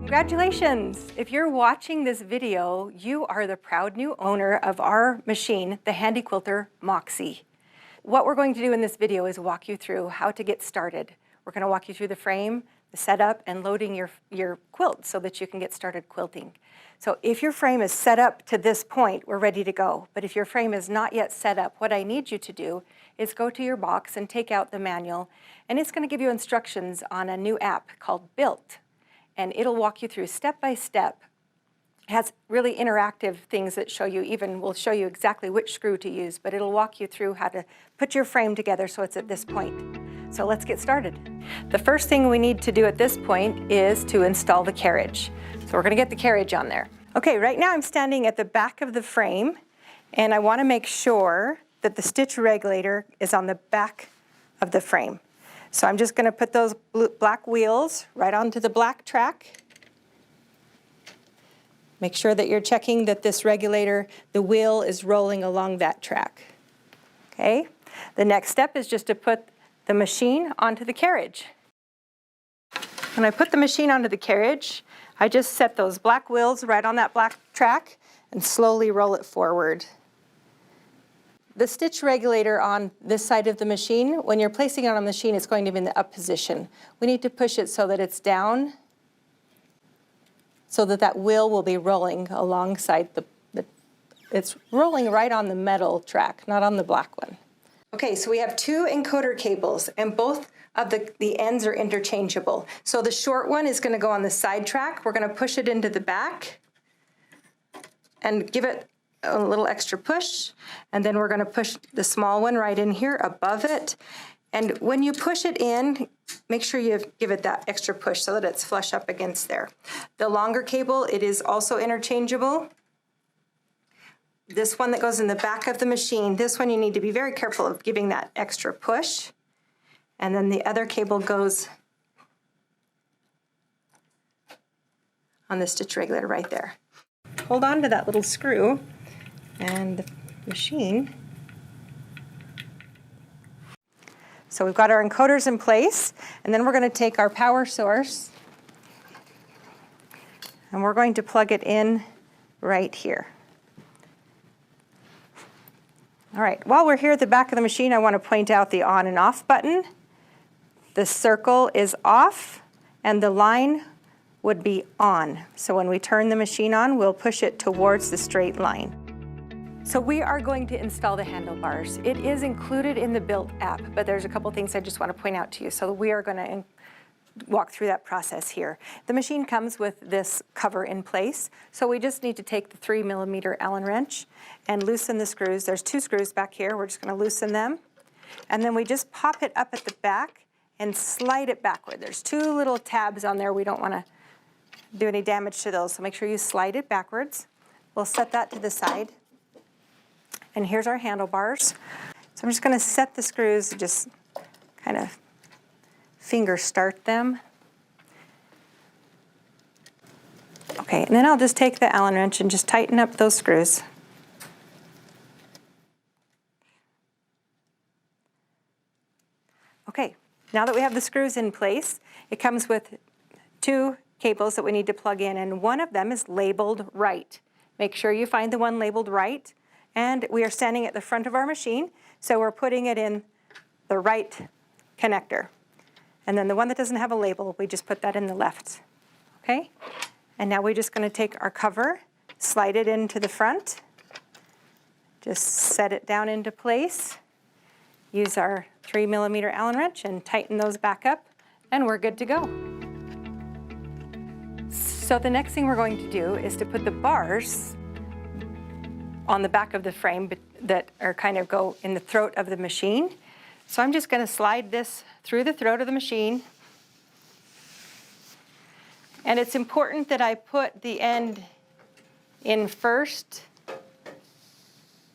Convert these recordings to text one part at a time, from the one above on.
Congratulations! If you're watching this video, you are the proud new owner of our machine, the Handi Quilter MOXIE. What we're going to do in this video is walk you through how to get started. We're going to walk you through the frame, the setup, and loading your quilt so that you can get started quilting. So if your frame is set up to this point, we're ready to go. But if your frame is not yet set up, what I need you to do is go to your box and take out the manual, and it's going to give you instructions on a new app called Built. And it'll walk you through step by step. It has really interactive things that will show you exactly which screw to use, but it'll walk you through how to put your frame together so it's at this point. So let's get started. The first thing we need to do at this point is to install the carriage. So we're going to get the carriage on there. Okay, right now I'm standing at the back of the frame, and I want to make sure that the stitch regulator is on the back of the frame. So I'm just going to put those black wheels right onto the black track. Make sure that you're checking that this regulator, the wheel is rolling along that track. Okay? The next step is just to put the machine onto the carriage. When I put the machine onto the carriage, I just set those black wheels right on that black track and slowly roll it forward. The stitch regulator on this side of the machine, when you're placing it on the machine, it's going to be in the up position. We need to push it so that it's down, so that that wheel will be rolling alongside it's rolling right on the metal track, not on the black one. Okay, so we have two encoder cables, and both of the ends are interchangeable. So the short one is going to go on the side track. We're going to push it into the back and give it a little extra push, and then we're going to push the small one right in here above it. And when you push it in, make sure you give it that extra push so that it's flush up against there. The longer cable, it is also interchangeable. This one that goes in the back of the machine, this one you need to be very careful of giving that extra push. And then the other cable goes on the stitch regulator right there. Hold on to that little screw and the machine. So we've got our encoders in place, and then we're going to take our power source and we're going to plug it in right here. All right, while we're here at the back of the machine, I want to point out the on and off button. The circle is off and the line would be on. So when we turn the machine on, we'll push it towards the straight line. So we are going to install the handlebars. It is included in the Built app, but there's a couple things I just want to point out to you. So we are going to walk through that process here. The machine comes with this cover in place, so we just need to take the 3mm Allen wrench and loosen the screws. There's two screws back here. We're just going to loosen them, and then we just pop it up at the back and slide it backward. There's two little tabs on there. We don't want to do any damage to those, so make sure you slide it backwards. We'll set that to the side. And here's our handlebars. So I'm just going to set the screws, just kind of finger start them. Okay, and then I'll just take the Allen wrench and just tighten up those screws. Okay, now that we have the screws in place, it comes with two cables that we need to plug in, and one of them is labeled right. Make sure you find the one labeled right. And we are standing at the front of our machine, so we're putting it in the right connector. And then the one that doesn't have a label, we just put that in the left. Okay? And now we're just going to take our cover, slide it into the front, just set it down into place, use our 3mm Allen wrench and tighten those back up, and we're good to go. So the next thing we're going to do is to put the bars on the back of the frame that are kind of go in the throat of the machine. So I'm just going to slide this through the throat of the machine. And it's important that I put the end in first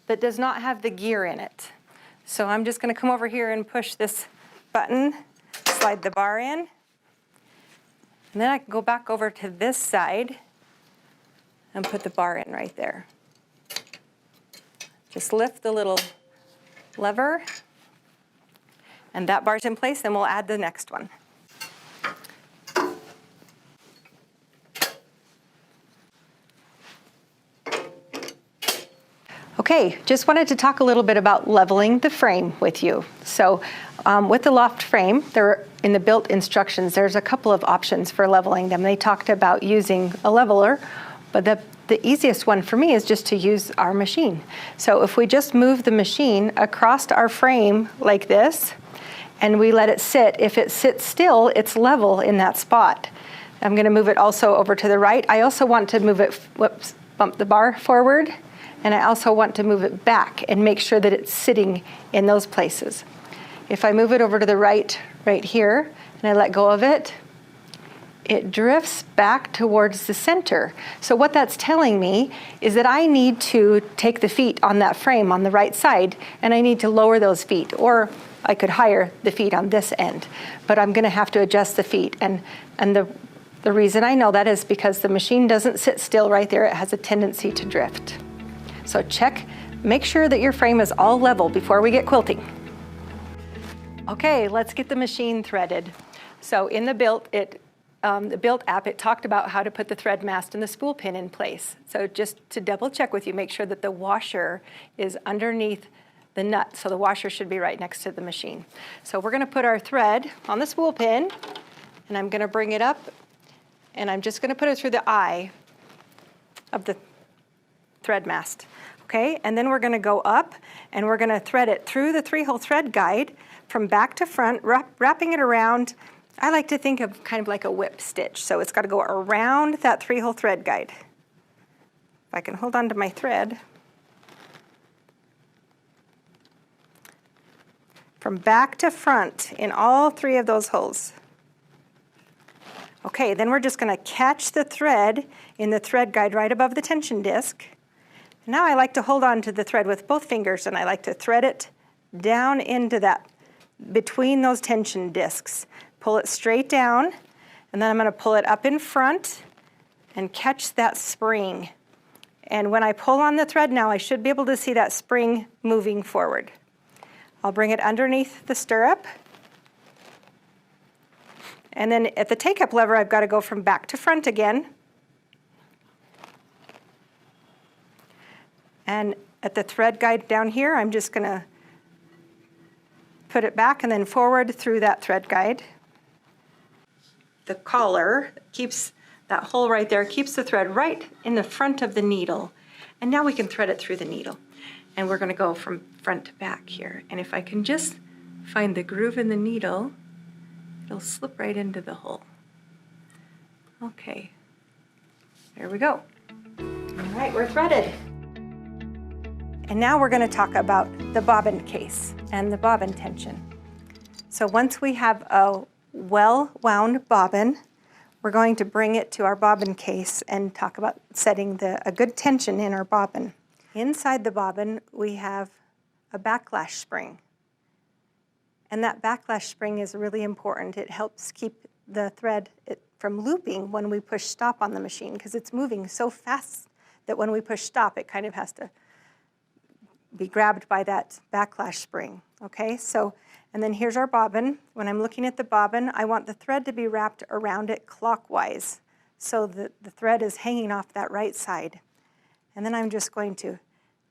that does not have the gear in it. So I'm just going to come over here and push this button, slide the bar in, and then I can go back over to this side and put the bar in right there. Just lift the little lever, and that bar's in place, then we'll add the next one. Okay, just wanted to talk a little bit about leveling the frame with you. So with the loft frame, in the built instructions, there's a couple of options for leveling them. They talked about using a leveler, but the easiest one for me is just to use our machine. So if we just move the machine across our frame like this, and we let it sit, if it sits still, it's level in that spot. I'm gonna move it also over to the right. I also want to move it, bump the bar forward, and I also want to move it back and make sure that it's sitting in those places. If I move it over to the right here, and I let go of it, it drifts back towards the center. So what that's telling me is that I need to take the feet on that frame on the right side, and I need to lower those feet, or I could higher the feet on this end, but I'm gonna have to adjust the feet. And the reason I know that is because the machine doesn't sit still right there. It has a tendency to drift. So make sure that your frame is all level before we get quilting. Okay, let's get the machine threaded. So in the Built app, it talked about how to put the thread mast and the spool pin in place. So just to double check with you, make sure that the washer is underneath the nut. So the washer should be right next to the machine. So we're gonna put our thread on the spool pin, and I'm gonna bring it up, and I'm just gonna put it through the eye of the thread mast. Okay, and then we're gonna go up, and we're gonna thread it through the 3-hole thread guide from back to front, wrapping it around. I like to think of kind of like a whip stitch. So it's gotta go around that 3-hole thread guide. If I can hold on to my thread. From back to front in all 3 of those holes. Okay, then we're just gonna catch the thread in the thread guide right above the tension disc. Now I like to hold on to the thread with both fingers, and I like to thread it down into that, between those tension discs. Pull it straight down, and then I'm gonna pull it up in front and catch that spring. And when I pull on the thread now, I should be able to see that spring moving forward. I'll bring it underneath the stirrup. And then at the take-up lever, I've got to go from back to front again. And at the thread guide down here, I'm just going to put it back and then forward through that thread guide. The collar keeps that hole right there, keeps the thread right in the front of the needle. And now we can thread it through the needle. And we're going to go from front to back here. And if I can just find the groove in the needle, it'll slip right into the hole. Okay, there we go. All right, we're threaded. And now we're going to talk about the bobbin case and the bobbin tension. So once we have a well-wound bobbin, we're going to bring it to our bobbin case and talk about setting a good tension in our bobbin. Inside the bobbin, we have a backlash spring. And that backlash spring is really important. It helps keep the thread from looping when we push stop on the machine, because it's moving so fast that when we push stop, it kind of has to be grabbed by that backlash spring. Okay, so, and then here's our bobbin. When I'm looking at the bobbin, I want the thread to be wrapped around it clockwise so that the thread is hanging off that right side. And then I'm just going to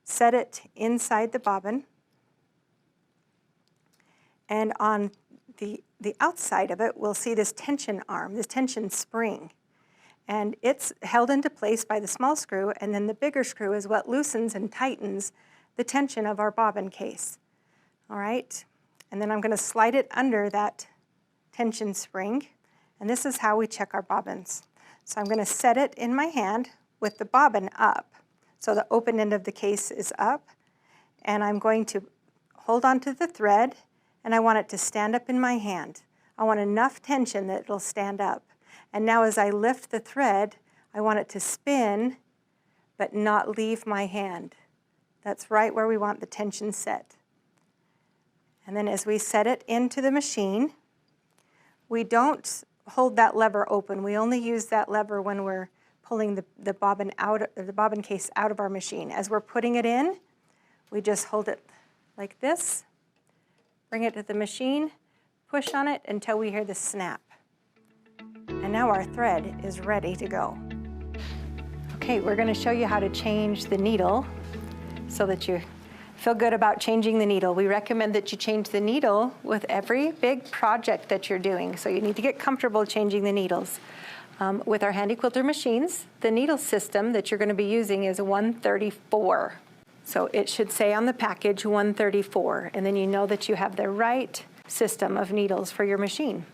set it inside the bobbin. And on the outside of it, we'll see this tension arm, this tension spring. And it's held into place by the small screw, and then the bigger screw is what loosens and tightens the tension of our bobbin case. All right, and then I'm going to slide it under that tension spring, and this is how we check our bobbins. So I'm going to set it in my hand with the bobbin up. So the open end of the case is up, and I'm going to hold on to the thread, and I want it to stand up in my hand. I want enough tension that it'll stand up. And now as I lift the thread, I want it to spin, but not leave my hand. That's right where we want the tension set. And then as we set it into the machine, we don't hold that lever open. We only use that lever when we're pulling the bobbin case out of our machine. As we're putting it in, we just hold it like this, bring it to the machine, push on it until we hear the snap. And now our thread is ready to go. Okay, we're going to show you how to change the needle. so that you feel good about changing the needle. We recommend that you change the needle with every big project that you're doing. So you need to get comfortable changing the needles. With our Handi Quilter machines, the needle system that you're going to be using is 134. So it should say on the package 134, and then you know that you have the right system of needles for your machine.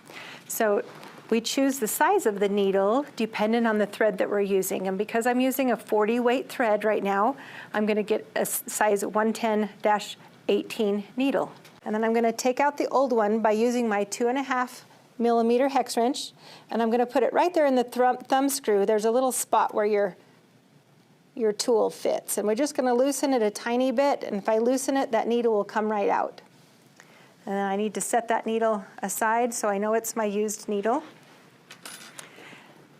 So we choose the size of the needle dependent on the thread that we're using. And because I'm using a 40 weight thread right now, I'm going to get a size 110-18 needle. And then I'm going to take out the old one by using my 2.5 millimeter hex wrench, and I'm going to put it right there in the thumb screw. There's a little spot where your tool fits, and we're just going to loosen it a tiny bit, and if I loosen it, that needle will come right out. And then I need to set that needle aside so I know it's my used needle.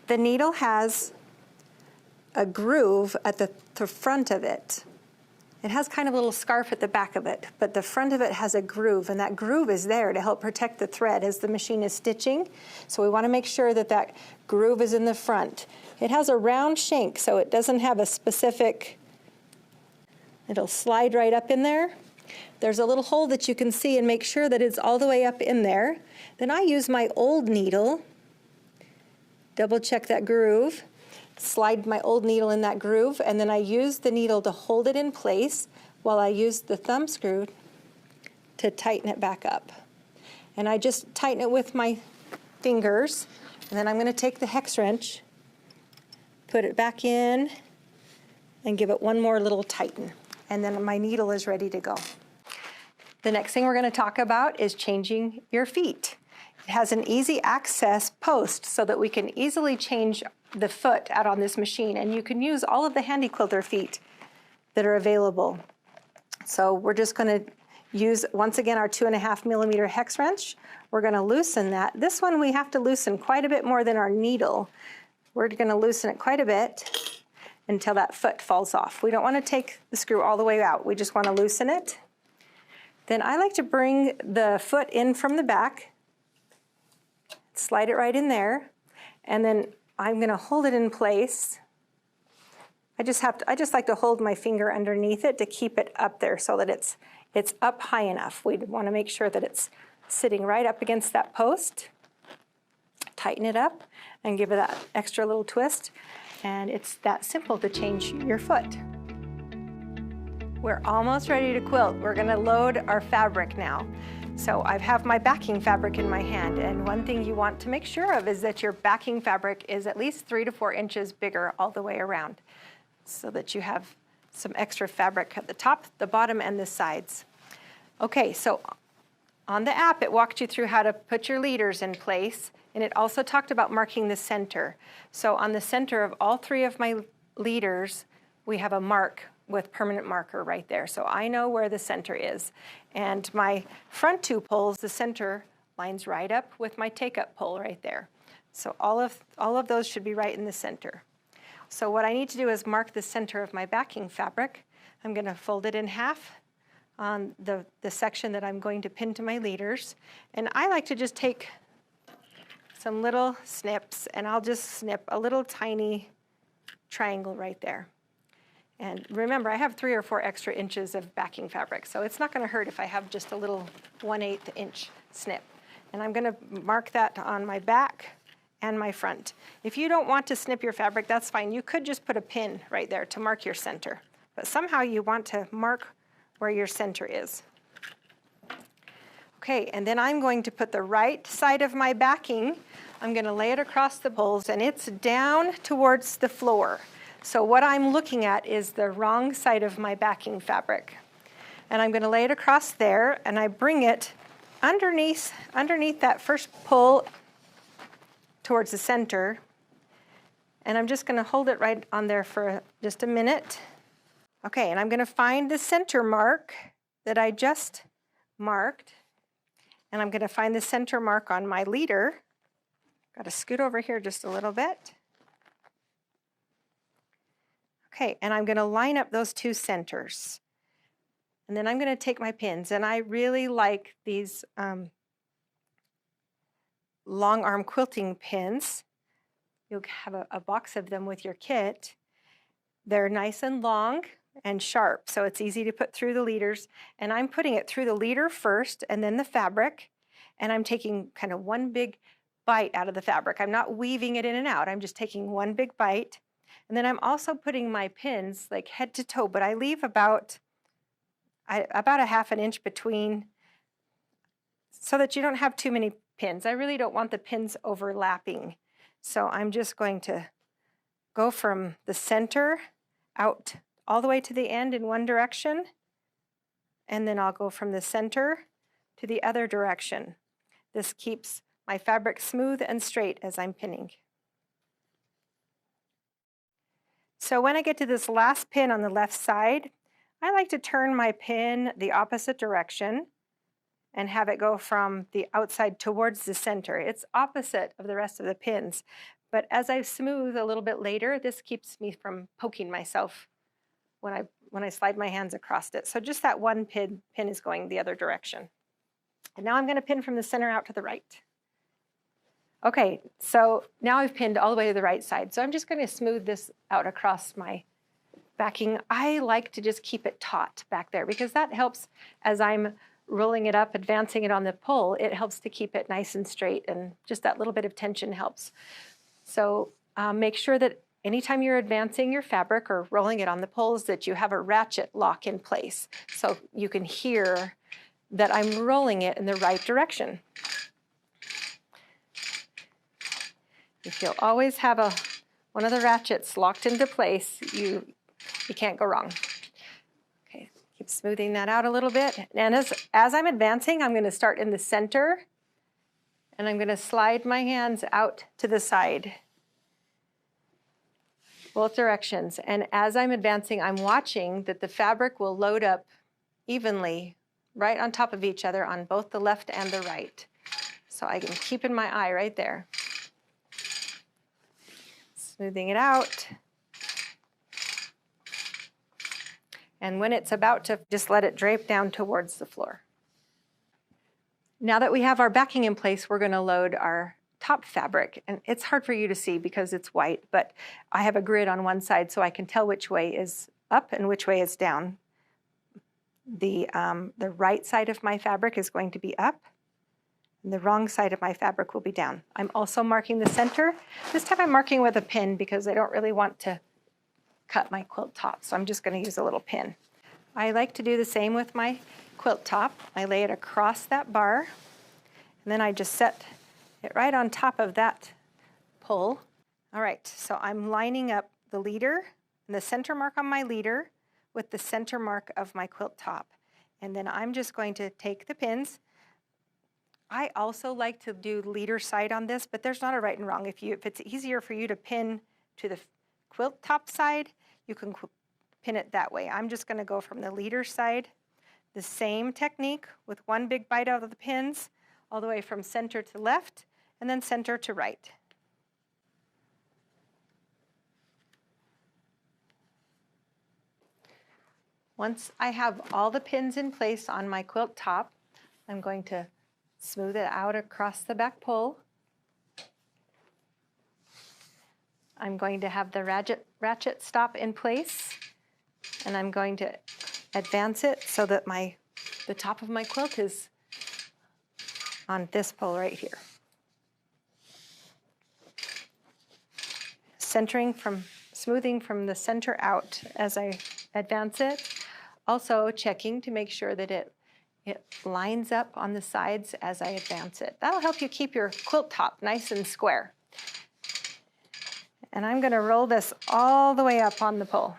The needle has a groove at the front of it. It has kind of a little scarf at the back of it, but the front of it has a groove, and that groove is there to help protect the thread as the machine is stitching. So we want to make sure that that groove is in the front. It has a round shank, so it doesn't have a specific, it'll slide right up in there. There's a little hole that you can see and make sure that it's all the way up in there. Then I use my old needle, double check that groove, slide my old needle in that groove, and then I use the needle to hold it in place while I use the thumb screw to tighten it back up. And I just tighten it with my fingers, and then I'm going to take the hex wrench, put it back in, and give it one more little tighten. And then my needle is ready to go. The next thing we're going to talk about is changing your feet. It has an easy access post so that we can easily change the foot out on this machine, and you can use all of the Handi Quilter feet that are available. So we're just going to use, once again, our 2.5 millimeter hex wrench. We're going to loosen that. This one we have to loosen quite a bit more than our needle. We're going to loosen it quite a bit until that foot falls off. We don't want to take the screw all the way out. We just want to loosen it. Then I like to bring the foot in from the back, slide it right in there, and then I'm going to hold it in place. I just like to hold my finger underneath it to keep it up there so that it's up high enough. We want to make sure that it's sitting right up against that post. Tighten it up and give it that extra little twist, and it's that simple to change your foot. We're almost ready to quilt. We're going to load our fabric now. So I have my backing fabric in my hand, and one thing you want to make sure of is that your backing fabric is at least 3 to 4 inches bigger all the way around, so that you have some extra fabric at the top, the bottom, and the sides. Okay, so on the app, it walked you through how to put your leaders in place, and it also talked about marking the center. So on the center of all 3 of my leaders, we have a mark with permanent marker right there. So I know where the center is. And my front 2 poles, the center lines right up with my take-up pole right there. So all of those should be right in the center. So what I need to do is mark the center of my backing fabric. I'm going to fold it in half on the section that I'm going to pin to my leaders. And I like to just take some little snips, and I'll just snip a little tiny triangle right there. And remember, I have 3 or 4 extra inches of backing fabric, so it's not going to hurt if I have just a little 1/8 inch snip. And I'm going to mark that on my back and my front. If you don't want to snip your fabric, that's fine. You could just put a pin right there to mark your center. But somehow you want to mark where your center is. Okay, and then I'm going to put the right side of my backing, I'm going to lay it across the poles, and it's down towards the floor. So what I'm looking at is the wrong side of my backing fabric. And I'm going to lay it across there, and I bring it underneath that first pull towards the center. And I'm just going to hold it right on there for just a minute. Okay, and I'm going to find the center mark that I just marked. And I'm going to find the center mark on my leader. Got to scoot over here just a little bit. Okay, and I'm going to line up those 2 centers. And then I'm going to take my pins, and I really like these long arm quilting pins. You'll have a box of them with your kit. They're nice and long, and sharp, so it's easy to put through the leaders. And I'm putting it through the leader first and then the fabric, and I'm taking kind of one big bite out of the fabric. I'm not weaving it in and out. I'm just taking one big bite. And then I'm also putting my pins like head to toe, but I leave about a 1/2 inch between so that you don't have too many pins. I really don't want the pins overlapping. So I'm just going to go from the center out all the way to the end in one direction, and then I'll go from the center to the other direction. This keeps my fabric smooth and straight as I'm pinning. So when I get to this last pin on the left side, I like to turn my pin the opposite direction and have it go from the outside towards the center. It's opposite of the rest of the pins, but as I smooth a little bit later, this keeps me from poking myself when I slide my hands across it. So just that one pin is going the other direction. And now I'm going to pin from the center out to the right. Okay, so now I've pinned all the way to the right side. So I'm just going to smooth this out across my backing. I like to just keep it taut back there because that helps as I'm rolling it up, advancing it on the pull. It helps to keep it nice and straight, and just that little bit of tension helps. So make sure that anytime you're advancing your fabric or rolling it on the pulls that you have a ratchet lock in place so you can hear that I'm rolling it in the right direction. If you'll always have one of the ratchets locked into place, you can't go wrong. Okay, keep smoothing that out a little bit. And as I'm advancing, I'm going to start in the center, and I'm going to slide my hands out to the side, both directions. And as I'm advancing, I'm watching that the fabric will load up evenly right on top of each other on both the left and the right. So I can keep in my eye right there. Smoothing it out. And when it's about to, just let it drape down towards the floor. Now that we have our backing in place, we're going to load our top fabric. And it's hard for you to see because it's white, but I have a grid on one side so I can tell which way is up and which way is down. The right side of my fabric is going to be up, and the wrong side of my fabric will be down. I'm also marking the center. This time I'm marking with a pin because I don't really want to cut my quilt top, so I'm just going to use a little pin. I like to do the same with my quilt top. I lay it across that bar, and then I just set it right on top of that pull. All right, so I'm lining up the leader and the center mark on my leader with the center mark of my quilt top. And then I'm just going to take the pins. I also like to do leader side on this, but there's not a right and wrong. If it's easier for you to pin to the quilt top side, you can pin it that way. I'm just going to go from the leader side, the same technique with one big bite out of the pins, all the way from center to left, and then center to right. Once I have all the pins in place on my quilt top, I'm going to smooth it out across the back pull. I'm going to have the ratchet stop in place, and I'm going to advance it so that the top of my quilt is on this pull right here. Smoothing from the center out as I advance it. Also checking to make sure that it lines up on the sides as I advance it. That'll help you keep your quilt top nice and square. And I'm going to roll this all the way up on the pull.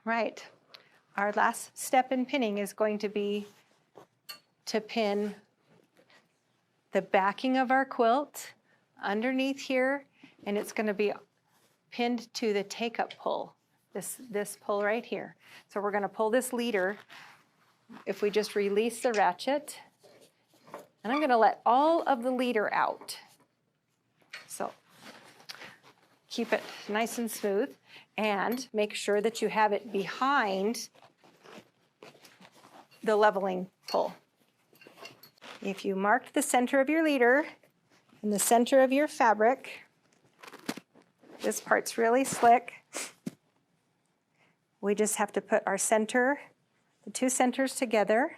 Right. Our last step in pinning is going to be to pin the backing of our quilt underneath here, and it's going to be pinned to the take-up pull, this pull right here. So we're going to pull this leader. If we just release the ratchet, and I'm going to let all of the leader out. So keep it nice and smooth, and make sure that you have it behind the leveling pull. If you marked the center of your leader and the center of your fabric, this part's really slick. We just have to put our center, the two centers together.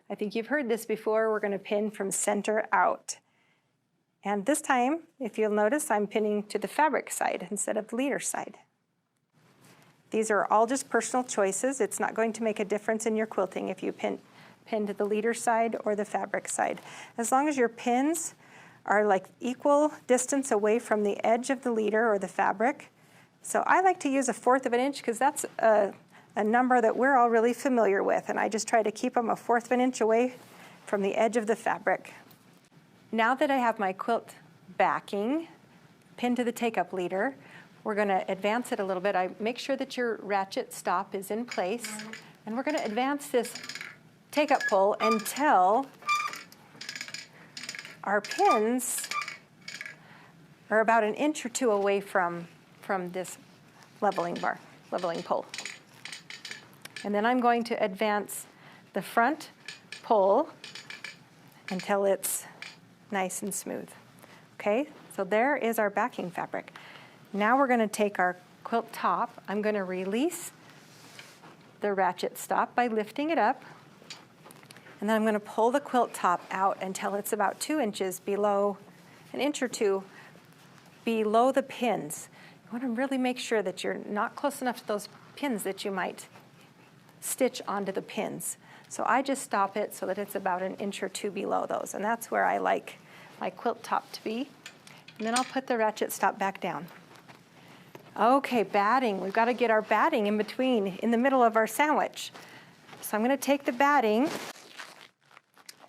I think you've heard this before. We're going to pin from center out. And this time, if you'll notice, I'm pinning to the fabric side instead of the leader side. These are all just personal choices. It's not going to make a difference in your quilting if you pin to the leader side or the fabric side. As long as your pins are like equal distance away from the edge of the leader or the fabric. So I like to use 1/4 of an inch because that's a number that we're all really familiar with, and I just try to keep them 1/4 of an inch away from the edge of the fabric. Now that I have my quilt backing pinned to the take-up leader, we're going to advance it a little bit. I make sure that your ratchet stop is in place, and we're going to advance this take-up pole until our pins are about 1 inch or 2 away from this leveling pole. And then I'm going to advance the front pole until it's nice and smooth. Okay, so there is our backing fabric. Now we're going to take our quilt top. I'm going to release the ratchet stop by lifting it up. And then I'm going to pull the quilt top out until it's about 2 inches below, 1 inch or 2 below the pins. You want to really make sure that you're not close enough to those pins that you might stitch onto the pins. So I just stop it so that it's about 1 inch or 2 below those, and that's where I like my quilt top to be. And then I'll put the ratchet stop back down. Okay, batting. We've got to get our batting in between, in the middle of our sandwich. So I'm going to take the batting,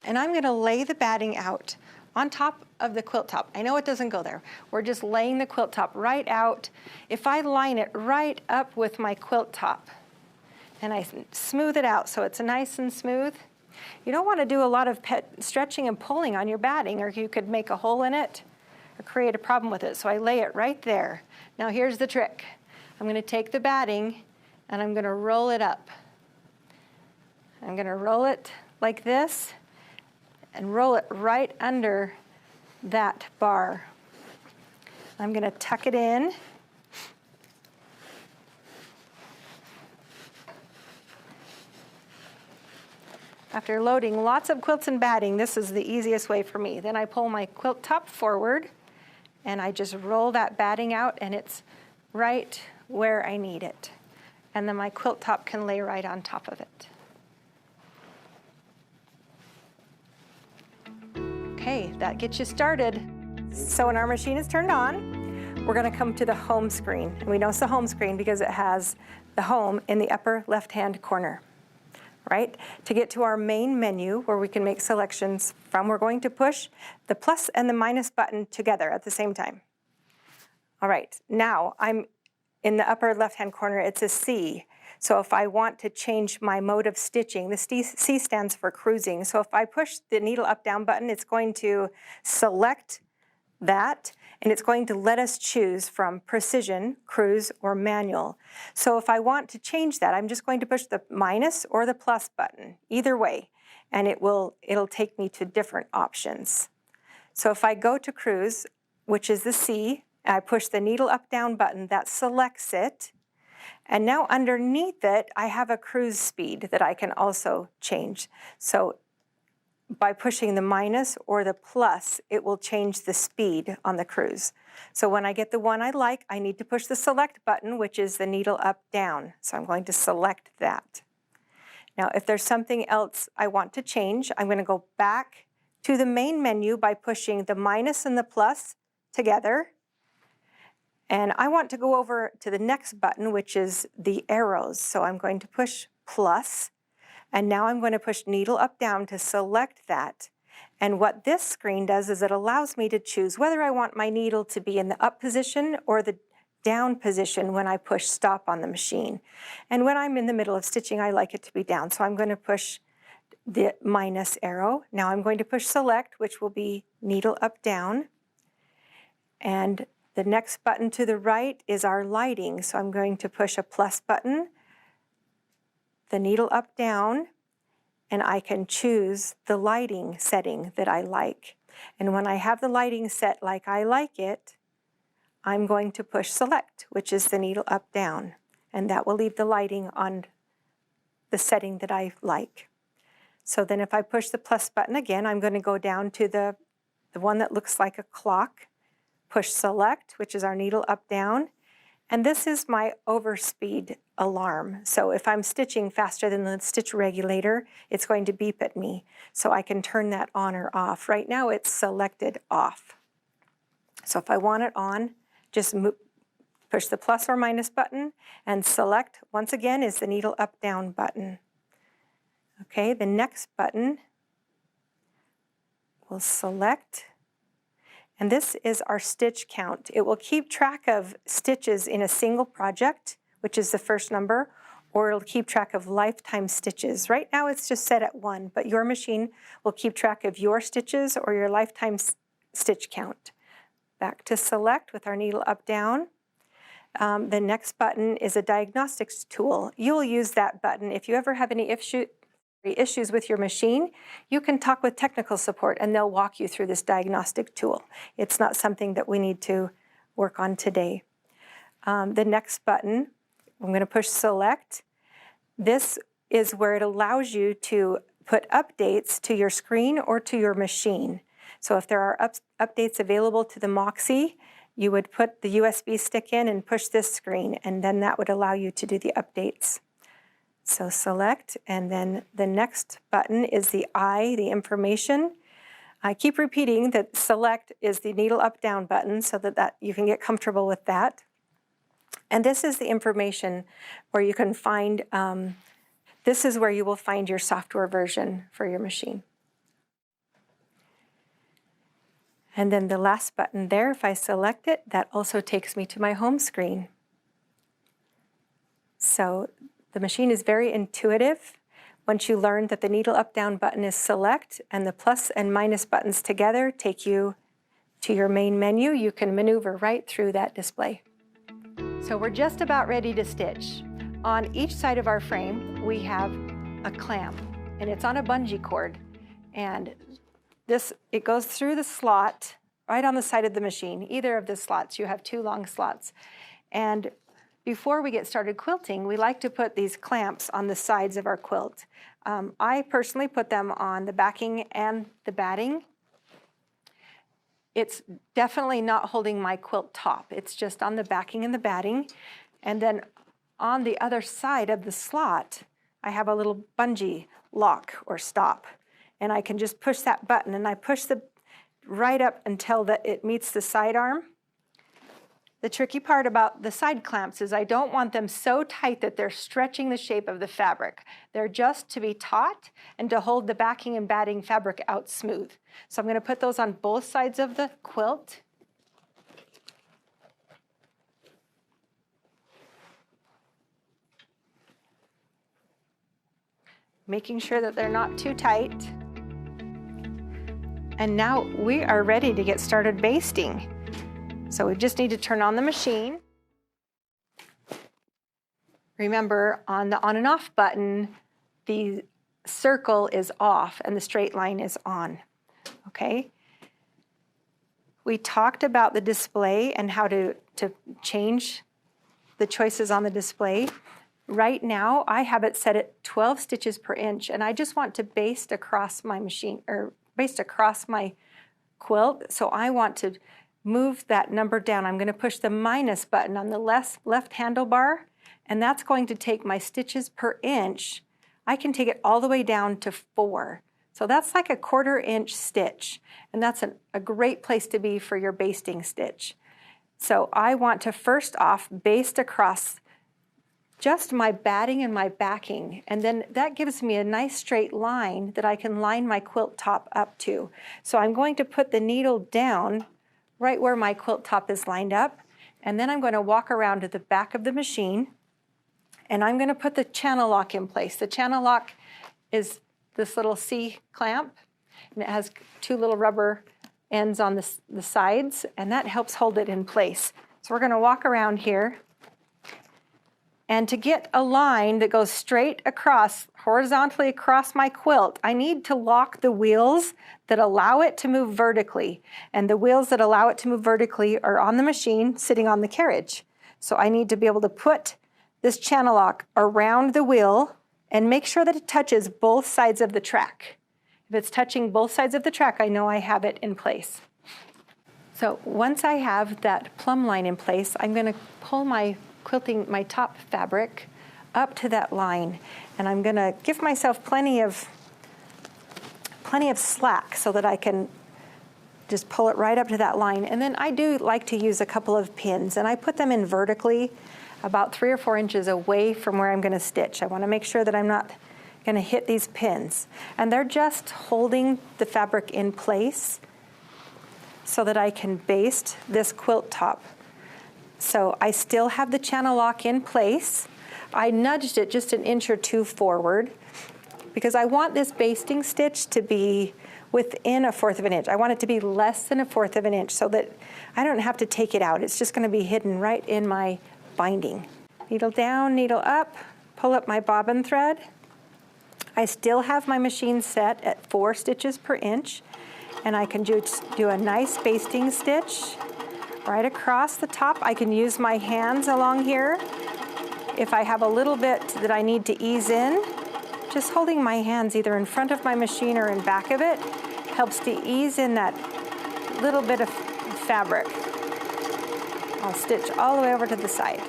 and I'm going to lay the batting out on top of the quilt top. I know it doesn't go there. We're just laying the quilt top right out. If I line it right up with my quilt top, and I smooth it out so it's nice and smooth, you don't want to do a lot of stretching and pulling on your batting, or you could make a hole in it or create a problem with it. So I lay it right there. Now here's the trick. I'm going to take the batting and I'm going to roll it up. I'm going to roll it like this and roll it right under that bar. I'm going to tuck it in. After loading lots of quilts and batting, this is the easiest way for me. Then I pull my quilt top forward and I just roll that batting out, and it's right where I need it. And then my quilt top can lay right on top of it. Okay, that gets you started. So when our machine is turned on, we're going to come to the home screen. And we know it's the home screen because it has the home in the upper left-hand corner. Right? To get to our main menu where we can make selections from, we're going to push the plus and the minus button together at the same time. All right, now I'm in the upper left-hand corner, it's a C. So if I want to change my mode of stitching, the C stands for cruising. So if I push the needle up-down button, it's going to select that, and it's going to let us choose from precision, cruise, or manual. So if I want to change that, I'm just going to push the minus or the plus button, either way, and it'll take me to different options. So if I go to cruise, which is the C, I push the needle up-down button, that selects it, and now underneath it, I have a cruise speed that I can also change. So by pushing the minus or the plus, it will change the speed on the cruise. So when I get the one I like, I need to push the select button, which is the needle up, down. So I'm going to select that. Now, if there's something else I want to change, I'm going to go back to the main menu by pushing the minus and the plus together. And I want to go over to the next button, which is the arrows. So I'm going to push plus. And now I'm going to push needle up, down to select that. And what this screen does is it allows me to choose whether I want my needle to be in the up position or the down position when I push stop on the machine. And when I'm in the middle of stitching, I like it to be down. So I'm going to push the minus arrow. Now I'm going to push select, which will be needle up, down. And the next button to the right is our lighting. So I'm going to push a plus button, the needle up, down, and I can choose the lighting setting that I like. And when I have the lighting set like I like it, I'm going to push select, which is the needle up down, and that will leave the lighting on the setting that I like. So then if I push the plus button again, I'm going to go down to the one that looks like a clock, push select, which is our needle up down, and this is my overspeed alarm. So if I'm stitching faster than the stitch regulator, it's going to beep at me. So I can turn that on or off. Right now it's selected off. So if I want it on, just push the plus or minus button, and select, once again, is the needle up down button. Okay, the next button will select, and this is our stitch count. It will keep track of stitches in a single project, which is the first number, or it'll keep track of lifetime stitches. Right now it's just set at 1, but your machine will keep track of your stitches or your lifetime stitch count. Back to select with our needle up down. The next button is a diagnostics tool. You'll use that button if you ever have any issues with your machine. You can talk with technical support and they'll walk you through this diagnostic tool. It's not something that we need to work on today. The next button, I'm going to push select. This is where it allows you to put updates to your screen or to your machine. So if there are updates available to the MOXIE, you would put the USB stick in and push this screen, and then that would allow you to do the updates. So select, and then the next button is the the information. I keep repeating that select is the needle up down button so that you can get comfortable with that. And this is the information where you can find, this is where you will find your software version for your machine. And then the last button there, if I select it, that also takes me to my home screen. So the machine is very intuitive. Once you learn that the needle up down button is select and the plus and minus buttons together take you to your main menu, you can maneuver right through that display. So we're just about ready to stitch. On each side of our frame, we have a clamp, and it's on a bungee cord. And it goes through the slot right on the side of the machine. Either of the slots, you have 2 long slots. And before we get started quilting, we like to put these clamps on the sides of our quilt. I personally put them on the backing and the batting. It's definitely not holding my quilt top. It's just on the backing and the batting. And then on the other side of the slot, I have a little bungee lock or stop. And I can just push that button, and I push right up until it meets the side arm. The tricky part about the side clamps is I don't want them so tight that they're stretching the shape of the fabric. They're just to be taut and to hold the backing and batting fabric out smooth. So I'm going to put those on both sides of the quilt. Making sure that they're not too tight. And now we are ready to get started basting. So we just need to turn on the machine. Remember, on the on and off button, the circle is off and the straight line is on, okay? We talked about the display and how to change the choices on the display. Right now, I have it set at 12 stitches per inch, and I just want to baste across my machine, or baste across my quilt. So I want to move that number down. I'm going to push the minus button on the left handlebar, and that's going to take my stitches per inch. I can take it all the way down to 4. So that's like a 1/4 inch stitch, and that's a great place to be for your basting stitch. So I want to first off baste across just my batting and my backing, and then that gives me a nice straight line that I can line my quilt top up to. So I'm going to put the needle down right where my quilt top is lined up, and then I'm going to walk around to the back of the machine, and I'm going to put the channel lock in place. The channel lock is this little C clamp, and it has 2 little rubber ends on the sides, and that helps hold it in place. So we're going to walk around here. And to get a line that goes straight across, horizontally across my quilt, I need to lock the wheels that allow it to move vertically. And the wheels that allow it to move vertically are on the machine, sitting on the carriage. So I need to be able to put this channel lock around the wheel and make sure that it touches both sides of the track. If it's touching both sides of the track, I know I have it in place. So once I have that plumb line in place, I'm going to pull my top fabric up to that line, and I'm going to give myself plenty of slack so that I can just pull it right up to that line. And then I do like to use a couple of pins, and I put them in vertically about 3 or 4 inches away from where I'm going to stitch. I want to make sure that I'm not going to hit these pins, and they're just holding the fabric in place so that I can baste this quilt top. So I still have the channel lock in place. I nudged it just 1 inch or 2 forward because I want this basting stitch to be within 1/4 of an inch. I want it to be less than 1/4 of an inch so that I don't have to take it out. It's just going to be hidden right in my binding. Needle down, needle up, pull up my bobbin thread. I still have my machine set at 4 stitches per inch, and I can just do a nice basting stitch right across the top. I can use my hands along here. If I have a little bit that I need to ease in, just holding my hands either in front of my machine or in back of it helps to ease in that little bit of fabric. I'll stitch all the way over to the side.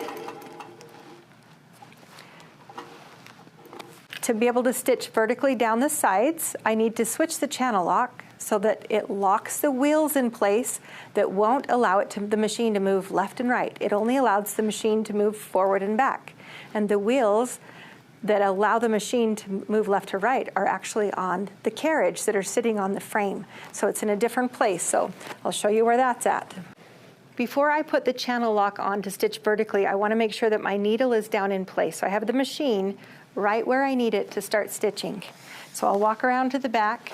To be able to stitch vertically down the sides, I need to switch the channel lock so that it locks the wheels in place that won't allow the machine to move left and right. It only allows the machine to move forward and back. And the wheels that allow the machine to move left to right are actually on the carriage that are sitting on the frame. So it's in a different place. So I'll show you where that's at. Before I put the channel lock on to stitch vertically, I want to make sure that my needle is down in place. So I have the machine right where I need it to start stitching. So I'll walk around to the back,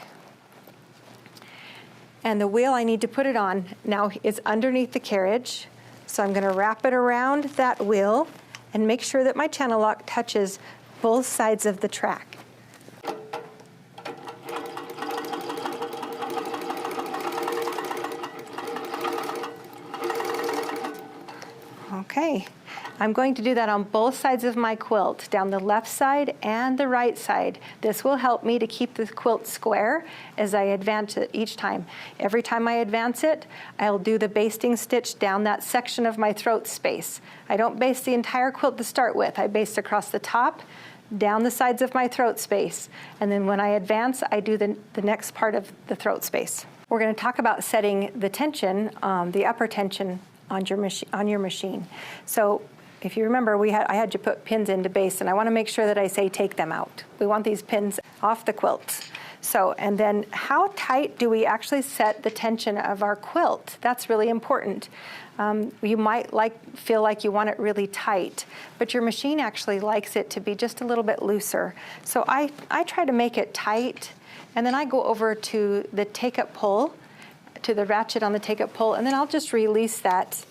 and the wheel I need to put it on now is underneath the carriage. So I'm going to wrap it around that wheel and make sure that my channel lock touches both sides of the track. Okay, I'm going to do that on both sides of my quilt, down the left side and the right side. This will help me to keep the quilt square as I advance it each time. Every time I advance it, I'll do the basting stitch down that section of my throat space. I don't baste the entire quilt to start with. I baste across the top, down the sides of my throat space, and then when I advance, I do the next part of the throat space. We're going to talk about setting the tension, the upper tension on your machine. So if you remember, I had you put pins into base, and I want to make sure that I say take them out. We want these pins off the quilt. So, and then how tight do we actually set the tension of our quilt? That's really important. You might feel like you want it really tight, but your machine actually likes it to be just a little bit looser. So I try to make it tight, and then I go over to the take-up pull, to the ratchet on the take-up pull, and then I'll just release that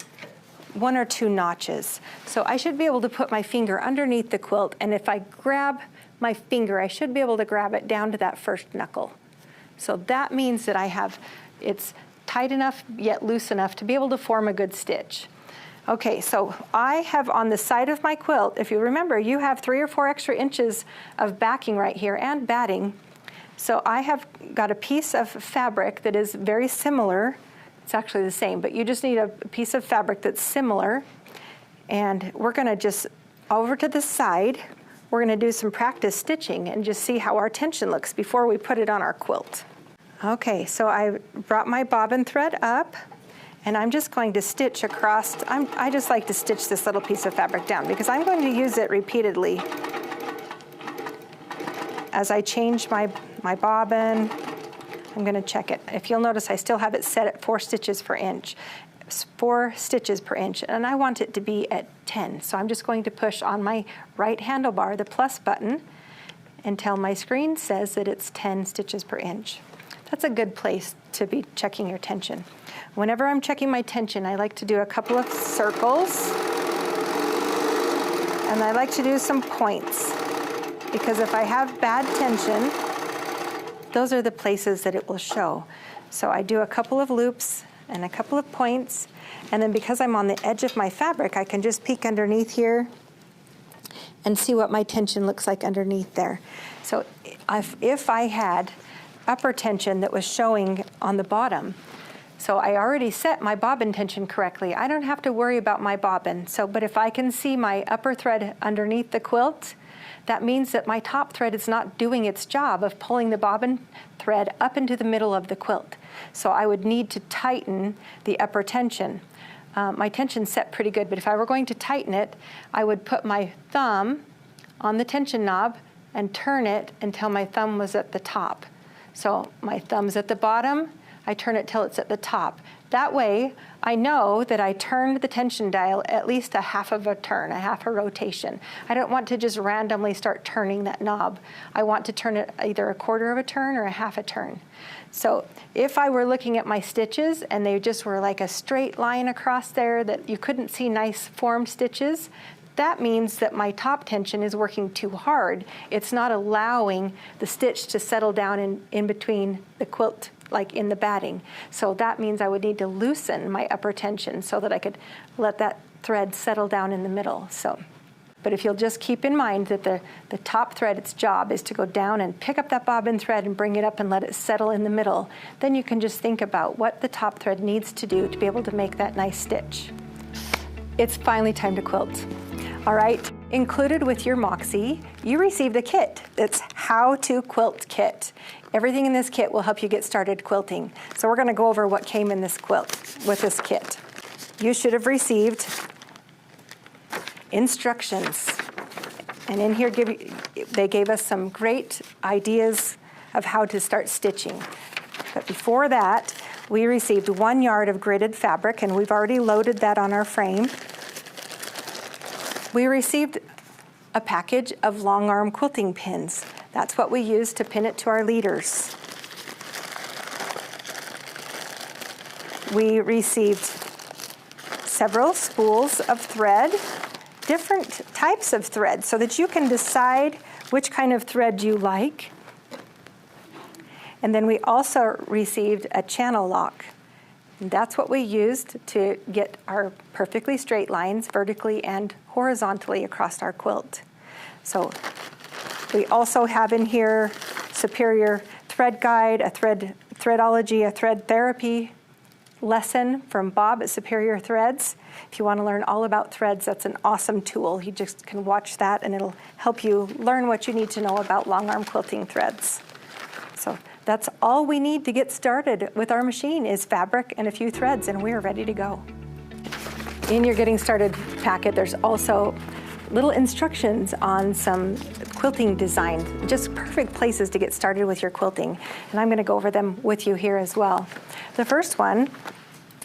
1 or 2 notches. So I should be able to put my finger underneath the quilt, and if I grab my finger, I should be able to grab it down to that first knuckle. So that means that it's tight enough yet loose enough to be able to form a good stitch. Okay, so I have on the side of my quilt, if you remember, you have 3 or 4 extra inches of backing right here and batting. So I have got a piece of fabric that is very similar. It's actually the same, but you just need a piece of fabric that's similar. And we're going to just, over to the side, we're going to do some practice stitching and just see how our tension looks before we put it on our quilt. Okay, so I brought my bobbin thread up, and I'm just going to stitch across. I just like to stitch this little piece of fabric down because I'm going to use it repeatedly as I change my bobbin. I'm going to check it. If you'll notice, I still have it set at 4 stitches per inch. 4 stitches per inch, and I want it to be at 10. So I'm just going to push on my right handlebar, the plus button, until my screen says that it's 10 stitches per inch. That's a good place to be checking your tension. Whenever I'm checking my tension, I like to do a couple of circles And I like to do some points, because if I have bad tension, those are the places that it will show. So I do a couple of loops and a couple of points, and then because I'm on the edge of my fabric, I can just peek underneath here and see what my tension looks like underneath there. So if I had upper tension that was showing on the bottom, so I already set my bobbin tension correctly, I don't have to worry about my bobbin. But if I can see my upper thread underneath the quilt, that means that my top thread is not doing its job of pulling the bobbin thread up into the middle of the quilt. So I would need to tighten the upper tension. My tension's set pretty good, but if I were going to tighten it, I would put my thumb on the tension knob and turn it until my thumb was at the top. So my thumb's at the bottom, I turn it till it's at the top. That way, I know that I turned the tension dial at least a half of a turn, a half a rotation. I don't want to just randomly start turning that knob. I want to turn it either a quarter of a turn or a half a turn. So if I were looking at my stitches and they just were like a straight line across there that you couldn't see nice formed stitches, that means that my top tension is working too hard. It's not allowing the stitch to settle down in between the quilt, like in the batting. So that means I would need to loosen my upper tension so that I could let that thread settle down in the middle. But if you'll just keep in mind that the top thread, its job is to go down and pick up that bobbin thread and bring it up and let it settle in the middle, then you can just think about what the top thread needs to do to be able to make that nice stitch. It's finally time to quilt. All right, included with your Moxie, you received a kit. It's How to Quilt Kit. Everything in this kit will help you get started quilting. So we're gonna go over what came in this quilt with this kit. You should have received instructions. And in here, they gave us some great ideas of how to start stitching. But before that, we received 1 yard of gridded fabric, and we've already loaded that on our frame. We received a package of long arm quilting pins. That's what we use to pin it to our leaders. We received several spools of thread, different types of thread, so that you can decide which kind of thread you like. And then we also received a channel lock. And that's what we used to get our perfectly straight lines vertically and horizontally across our quilt. So we also have in here Superior Thread Guide, a Threadology, a Thread Therapy lesson from Bob at Superior Threads. If you want to learn all about threads, that's an awesome tool. You just can watch that and it'll help you learn what you need to know about long arm quilting threads. So that's all we need to get started with our machine is fabric and a few threads, and we are ready to go. In your Getting Started packet, there's also little instructions on some quilting design, just perfect places to get started with your quilting. And I'm going to go over them with you here as well. The first one,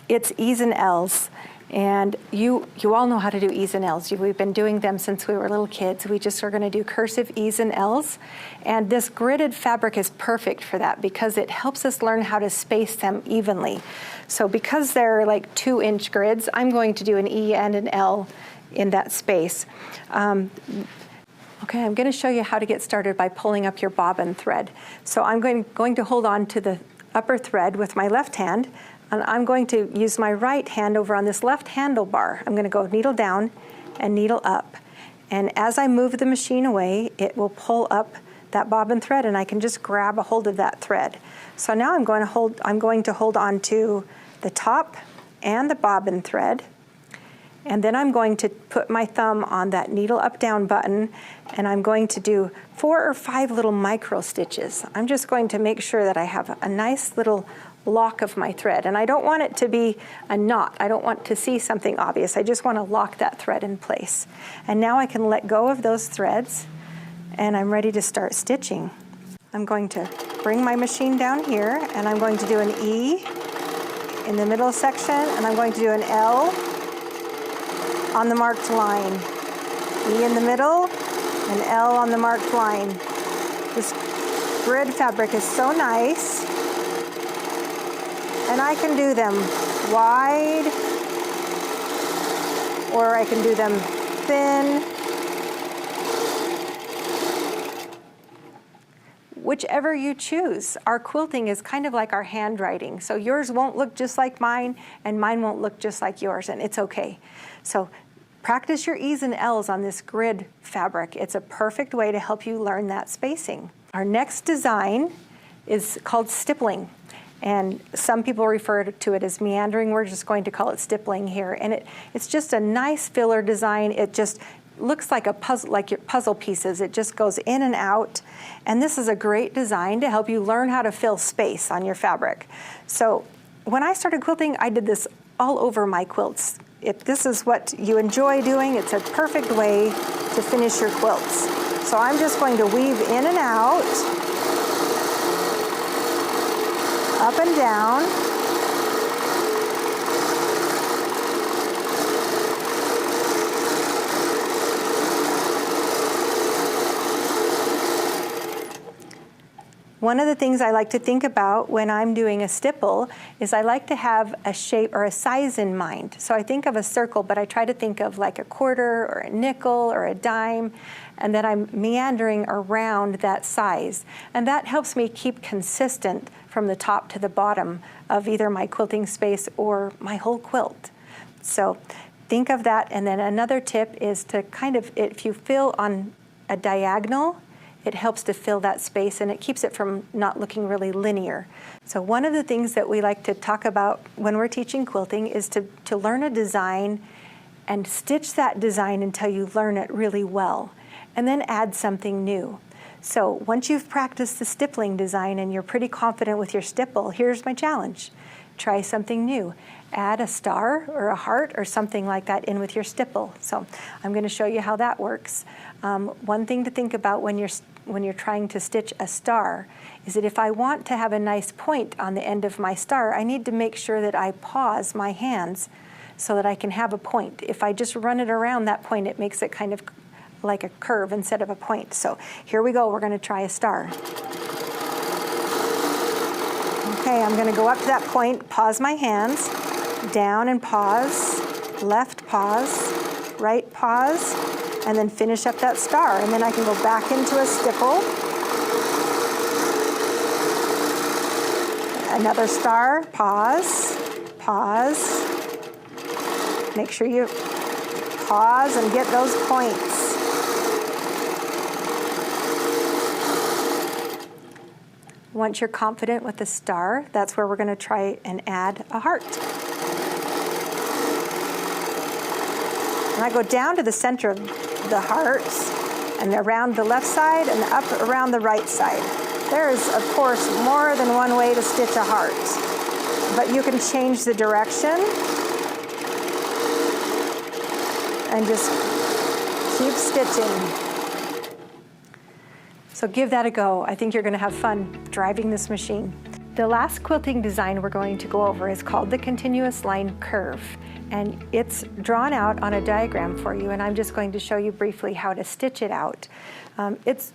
it's E's and L's. And you all know how to do E's and L's. We've been doing them since we were little kids. We just are going to do cursive E's and L's. And this gridded fabric is perfect for that because it helps us learn how to space them evenly. So because they're like 2-inch grids, I'm going to do an E and an L in that space. Okay, I'm going to show you how to get started by pulling up your bobbin thread. So I'm going to hold on to the upper thread with my left hand, and I'm going to use my right hand over on this left handlebar. I'm going to go needle down and needle up. And as I move the machine away, it will pull up that bobbin thread, and I can just grab a hold of that thread. So now I'm going to hold on to the top and the bobbin thread. And then I'm going to put my thumb on that needle up down button, and I'm going to do 4 or 5 little micro stitches. I'm just going to make sure that I have a nice little lock of my thread. And I don't want it to be a knot. I don't want to see something obvious. I just want to lock that thread in place. And now I can let go of those threads, and I'm ready to start stitching. I'm going to bring my machine down here, and I'm going to do an E in the middle section, and I'm going to do an L on the marked line. E in the middle, and L on the marked line. This grid fabric is so nice. And I can do them wide, or I can do them thin, whichever you choose. Our quilting is kind of like our handwriting. So yours won't look just like mine, and mine won't look just like yours, and it's okay. So practice your E's and L's on this grid fabric. It's a perfect way to help you learn that spacing. Our next design is called stippling. And some people refer to it as meandering. We're just going to call it stippling here. And it's just a nice filler design. It just looks like a puzzle, like your puzzle pieces. It just goes in and out. And this is a great design to help you learn how to fill space on your fabric. So when I started quilting, I did this all over my quilts. If this is what you enjoy doing, it's a perfect way to finish your quilts. So I'm just going to weave in and out, up and down. One of the things I like to think about when I'm doing a stipple is I like to have a shape or a size in mind. So I think of a circle, but I try to think of like a quarter or a nickel or a dime, and then I'm meandering around that size. And that helps me keep consistent from the top to the bottom of either my quilting space or my whole quilt. So think of that. And then another tip is to kind of, if you fill on a diagonal, it helps to fill that space and it keeps it from not looking really linear. So one of the things that we like to talk about when we're teaching quilting is to learn a design and stitch that design until you learn it really well, and then add something new. So once you've practiced the stippling design and you're pretty confident with your stipple, here's my challenge. Try something new. Add a star or a heart or something like that in with your stipple. So I'm going to show you how that works. One thing to think about when you're trying to stitch a star is that if I want to have a nice point on the end of my star, I need to make sure that I pause my hands so that I can have a point. If I just run it around that point, it makes it kind of like a curve instead of a point. So here we go, we're going to try a star. Okay, I'm going to go up to that point, pause my hands, down and pause, left pause, right pause, and then finish up that star. And then I can go back into a stipple. Another star, pause, pause. Make sure you pause and get those points. Once you're confident with the star, that's where we're going to try and add a heart. And I go down to the center of the hearts and around the left side and up around the right side. There is, of course, more than one way to stitch a heart, but you can change the direction and just keep stitching. So give that a go. I think you're going to have fun driving this machine. The last quilting design we're going to go over is called the continuous line curve. And it's drawn out on a diagram for you, and I'm just going to show you briefly how to stitch it out. It's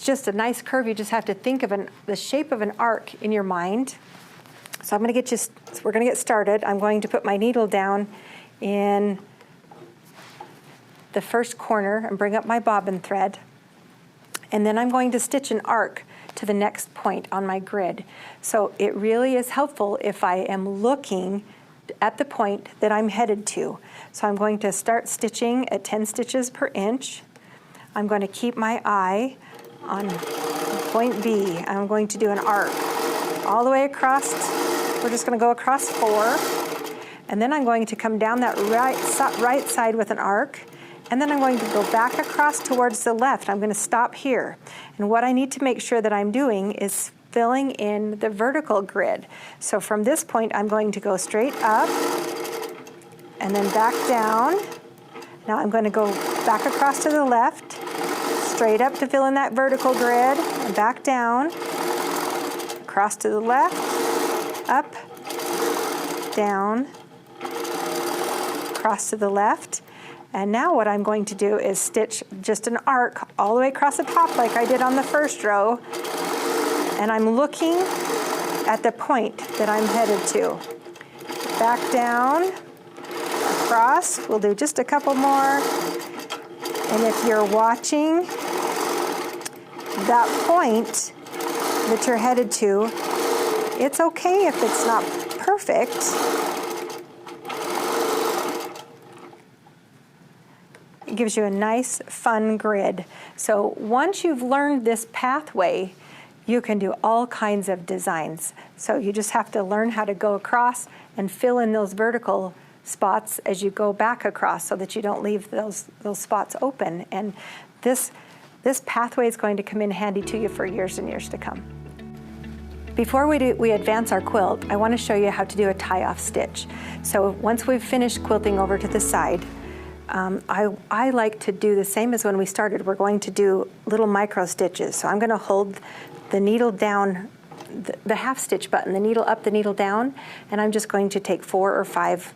just a nice curve. You just have to think of the shape of an arc in your mind. So I'm going to we're going to get started. I'm going to put my needle down in the first corner and bring up my bobbin thread. And then I'm going to stitch an arc to the next point on my grid. So it really is helpful if I am looking at the point that I'm headed to. So I'm going to start stitching at 10 stitches per inch. I'm going to keep my eye on point B. I'm going to do an arc all the way across. We're just going to go across 4. And then I'm going to come down that right side with an arc. And then I'm going to go back across towards the left. I'm going to stop here. And what I need to make sure that I'm doing is filling in the vertical grid. So from this point, I'm going to go straight up and then back down. Now I'm going to go back across to the left, straight up to fill in that vertical grid, and back down, across to the left, up, down, across to the left. And now what I'm going to do is stitch just an arc all the way across the top like I did on the first row. And I'm looking at the point that I'm headed to. Back down, across. We'll do just a couple more. And if you're watching that point that you're headed to, it's okay if it's not perfect. It gives you a nice, fun grid. So once you've learned this pathway, you can do all kinds of designs. So you just have to learn how to go across and fill in those vertical spots as you go back across so that you don't leave those spots open. And this pathway is going to come in handy to you for years and years to come. Before we advance our quilt, I want to show you how to do a tie-off stitch. So once we've finished quilting over to the side, I like to do the same as when we started. We're going to do little micro stitches. So I'm going to hold the needle down, the half stitch button, the needle up, the needle down, and I'm just going to take 4 or 5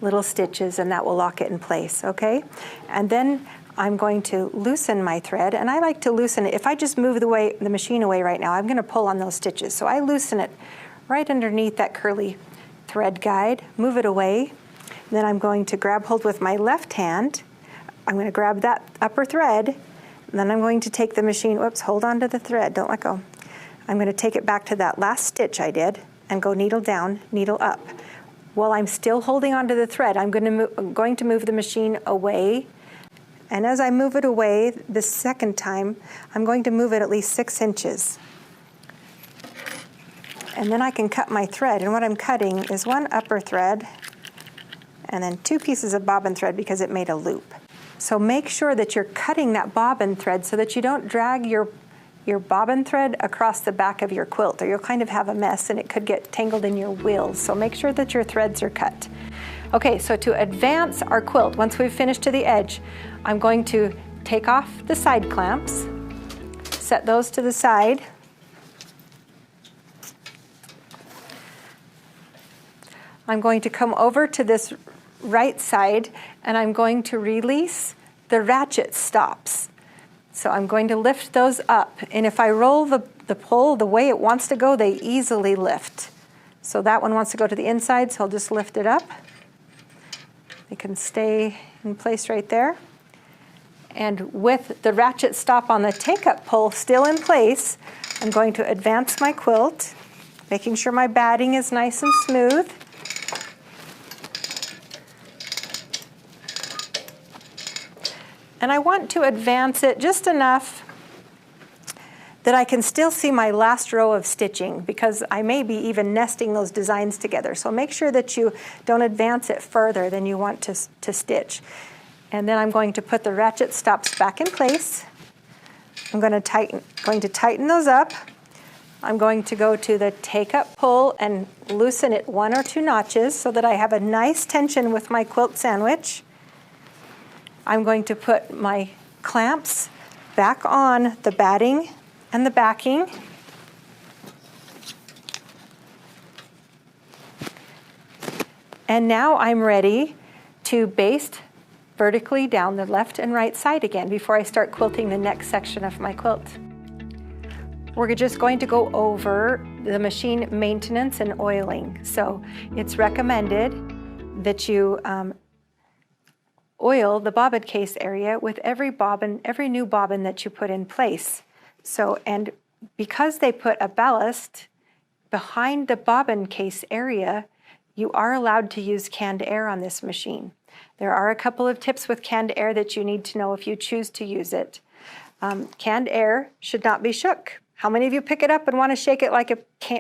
little stitches, and that will lock it in place, okay? And then I'm going to loosen my thread, and I like to loosen it. If I just move the machine away right now, I'm going to pull on those stitches. So I loosen it right underneath that curly thread guide, move it away, and then I'm going to grab hold with my left hand. I'm going to grab that upper thread, and then I'm going to take the machine, whoops, hold on to the thread, don't let go. I'm going to take it back to that last stitch I did and go needle down, needle up. While I'm still holding onto the thread, I'm going to move the machine away. And as I move it away the second time, I'm going to move it at least 6 inches. And then I can cut my thread. And what I'm cutting is 1 upper thread and then 2 pieces of bobbin thread because it made a loop. So make sure that you're cutting that bobbin thread so that you don't drag your bobbin thread across the back of your quilt, or you'll kind of have a mess and it could get tangled in your wheels. So make sure that your threads are cut. Okay, so to advance our quilt, once we've finished to the edge, I'm going to take off the side clamps, set those to the side. I'm going to come over to this right side and I'm going to release the ratchet stops. So I'm going to lift those up, and if I roll the pole the way it wants to go, they easily lift. So that one wants to go to the inside, so I'll just lift it up. They can stay in place right there. And with the ratchet stop on the take-up pole still in place, I'm going to advance my quilt, making sure my batting is nice and smooth. And I want to advance it just enough that I can still see my last row of stitching, because I may be even nesting those designs together. So make sure that you don't advance it further than you want to stitch. And then I'm going to put the ratchet stops back in place. I'm going to tighten those up. I'm going to go to the take-up pull and loosen it 1 or 2 notches so that I have a nice tension with my quilt sandwich. I'm going to put my clamps back on the batting and the backing. And now I'm ready to baste vertically down the left and right side again before I start quilting the next section of my quilt. We're just going to go over the machine maintenance and oiling. So it's recommended that you oil the bobbin case area with every new bobbin that you put in place. So, and because they put a ballast behind the bobbin case area, you are allowed to use canned air on this machine. There are a couple of tips with canned air that you need to know if you choose to use it. Canned air should not be shook. How many of you pick it up and want to shake it like a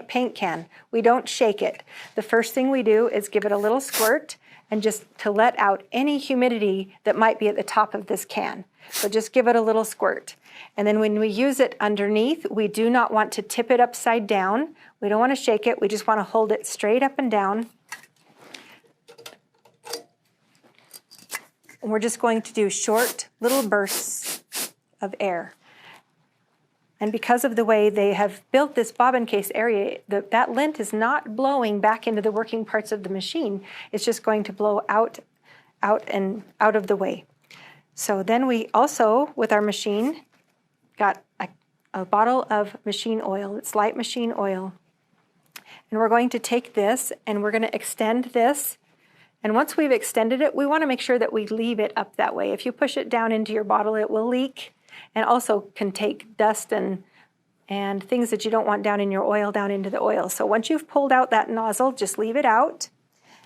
paint can? We don't shake it. The first thing we do is give it a little squirt and just to let out any humidity that might be at the top of this can. So just give it a little squirt. And then when we use it underneath, we do not want to tip it upside down. We don't want to shake it. We just want to hold it straight up and down. And we're just going to do short little bursts of air. And because of the way they have built this bobbin case area, that lint is not blowing back into the working parts of the machine. It's just going to blow out of the way. So then we also, with our machine, got a bottle of machine oil. It's light machine oil. And we're going to take this and we're going to extend this. And once we've extended it, we want to make sure that we leave it up that way. If you push it down into your bottle, it will leak. and also can take dust and things that you don't want down in your oil down into the oil. So once you've pulled out that nozzle, just leave it out.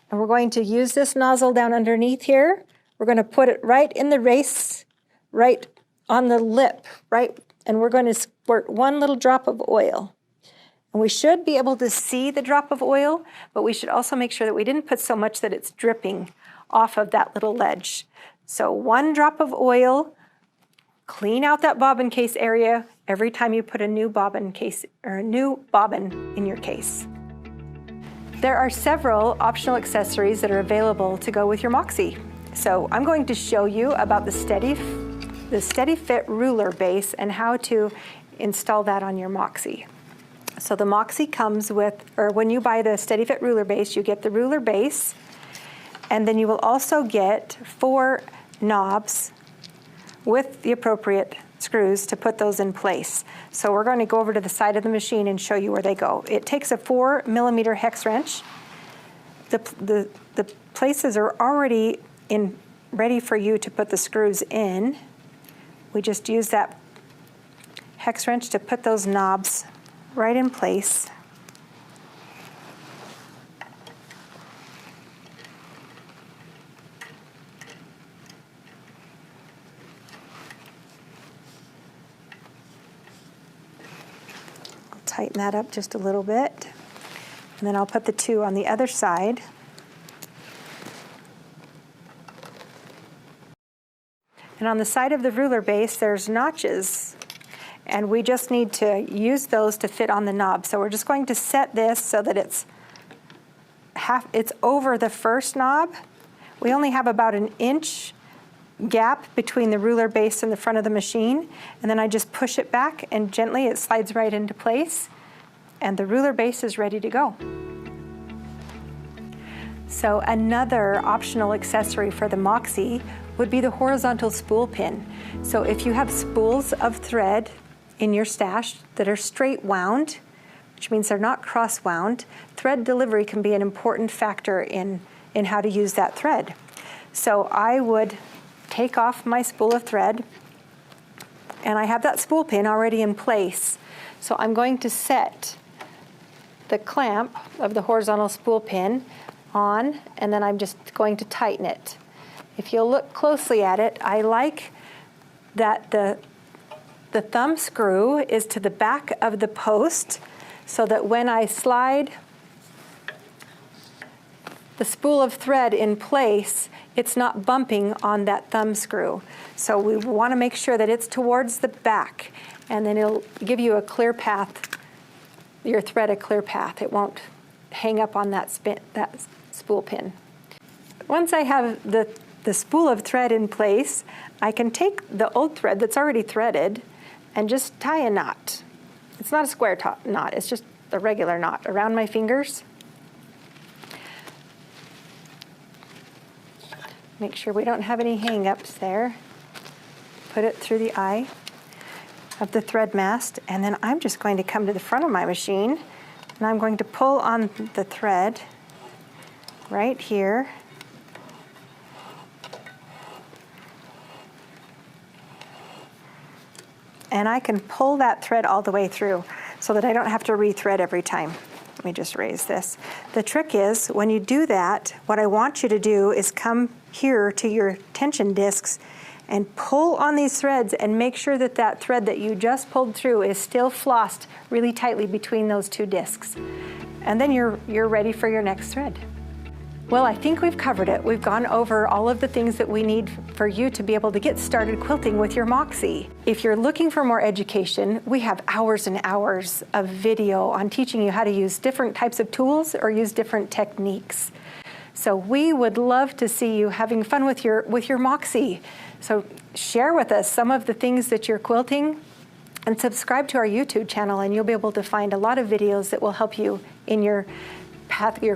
And we're going to use this nozzle down underneath here. We're going to put it right in the race, right on the lip, right? And we're going to squirt one little drop of oil. And we should be able to see the drop of oil, but we should also make sure that we didn't put so much that it's dripping off of that little ledge. So one drop of oil, clean out that bobbin case area every time you put a new bobbin case or a new bobbin in your case. There are several optional accessories that are available to go with your MOXIE. So I'm going to show you about the Steady Fit ruler base and how to install that on your MOXIE. So the MOXIE comes with, or when you buy the Steady Fit ruler base, you get the ruler base, and then you will also get 4 knobs with the appropriate screws to put those in place. So we're going to go over to the side of the machine and show you where they go. It takes a 4mm hex wrench. The places are already ready for you to put the screws in. We just use that hex wrench to put those knobs right in place. I'll tighten that up just a little bit, and then I'll put the 2 on the other side. And on the side of the ruler base, there's notches, and we just need to use those to fit on the knob. So we're just going to set this so that it's over the first knob. We only have about an inch gap between the ruler base and the front of the machine, and then I just push it back, and gently it slides right into place, and the ruler base is ready to go. So another optional accessory for the MOXIE would be the horizontal spool pin. So if you have spools of thread in your stash that are straight wound, which means they're not cross wound, thread delivery can be an important factor in how to use that thread. So I would take off my spool of thread, and I have that spool pin already in place. So I'm going to set the clamp of the horizontal spool pin on, and then I'm just going to tighten it. If you'll look closely at it, I like that the thumb screw is to the back of the post, so that when I slide the spool of thread in place, it's not bumping on that thumb screw. So we want to make sure that it's towards the back, and then it'll give you a clear path, your thread a clear path. It won't hang up on that spool pin. Once I have the spool of thread in place, I can take the old thread that's already threaded and just tie a knot. It's not a square knot, it's just a regular knot around my fingers. Make sure we don't have any hang-ups there. Put it through the eye of the thread mast, and then I'm just going to come to the front of my machine, and I'm going to pull on the thread right here. And I can pull that thread all the way through so that I don't have to rethread every time. Let me just raise this. The trick is, when you do that, what I want you to do is come here to your tension discs and pull on these threads and make sure that that thread that you just pulled through is still flossed really tightly between those 2 discs. And then you're ready for your next thread. Well, I think we've covered it. We've gone over all of the things that we need for you to be able to get started quilting with your MOXIE. If you're looking for more education, we have hours and hours of video on teaching you how to use different types of tools or use different techniques. So we would love to see you having fun with your MOXIE. So share with us some of the things that you're quilting, and subscribe to our YouTube channel, and you'll be able to find a lot of videos that will help you in your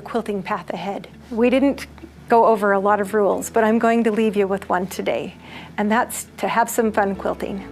quilting path ahead. We didn't go over a lot of rules, but I'm going to leave you with one today, and that's to have some fun quilting.